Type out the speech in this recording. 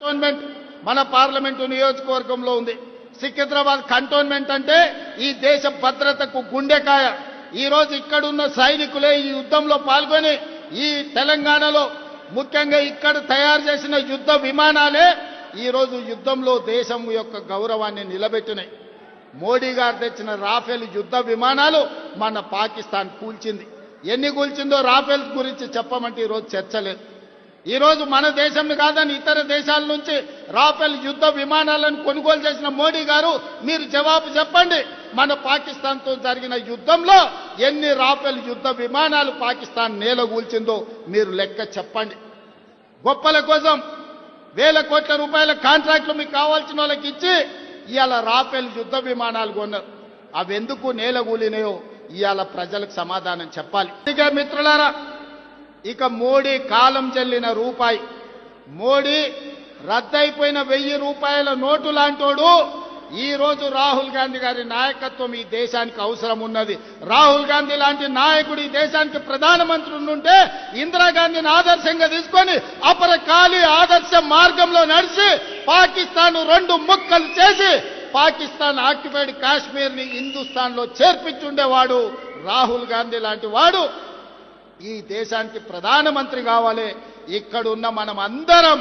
Cantonment మన parliament నియోజకవర్గంలో ఉంది. సికింద్రాబాద్ కంటోన్మెంట్ అంటే ఈ దేశ భద్రతకు గుండెకాయ. ఈ రోజు ఇక్కడున్న సైనికులే ఈ యుద్ధంలో పాల్గొని ఈ తెలంగాణలో ముఖ్యంగా ఇక్కడ తయారు చేసిన యుద్ధ విమానాలే ఈ రోజు యుద్ధంలో దేశం యొక్క గౌరవాన్ని నిలబెట్టినాయి. మోడీ గారు తెచ్చిన రాఫెల్ యుద్ధ విమానాలు మన పాకిస్తాన్ కూల్చింది. ఎన్ని కూల్చిందో రాఫెల్ గురించి చెప్పమంటే ఈరోజు చర్చ లేదు. ఈరోజు మన దేశం కాదని ఇతర దేశాల నుంచి రాఫెల్ యుద్ధ విమానాలను కొనుగోలు చేసిన మోడీ గారు మీరు జవాబు చెప్పండి. మన పాకిస్తాన్తో జరిగిన యుద్ధంలో ఎన్ని రాఫెల్ యుద్ధ విమానాలు పాకిస్తాన్ నేలగూల్చిందో మీరు లెక్క చెప్పండి. గొప్పల కోసం వేల కోట్ల రూపాయల కాంట్రాక్టులు మీకు కావాల్సిన వాళ్ళకి ఇచ్చి ఇవాళ రాఫెల్ యుద్ధ విమానాలు కొన్నారు. అవి ఎందుకు నేలగూలినాయో ఇవాళ ప్రజలకు సమాధానం చెప్పాలి. ఇక మిత్రులారా, ఇక మోడీ కాలం చెల్లిన రూపాయి, మోడీ రద్దయిపోయిన 1000 రూపాయల నోటు లాంటోడు ఈ రోజు రాహుల్ గాంధీ గారి నాయకత్వం ఈ దేశానికి అవసరం ఉన్నది. రాహుల్ గాంధీ లాంటి నాయకుడు ఈ దేశానికి ప్రధానమంత్రి ఉంటే ఇందిరాగాంధీని ఆదర్శంగా తీసుకొని అపరకాలి ఆదర్శ మార్గంలో నడిచి పాకిస్తాన్ 2 ముక్కలు చేసి పాకిస్తాన్ ఆక్యుపైడ్ కాశ్మీర్ ని హిందుస్థాన్ లో చేర్పించుండేవాడు రాహుల్ గాంధీ లాంటి వాడు ఈ దేశానికి ప్రధానమంత్రి కావాలి. ఇక్కడున్న మనం అందరం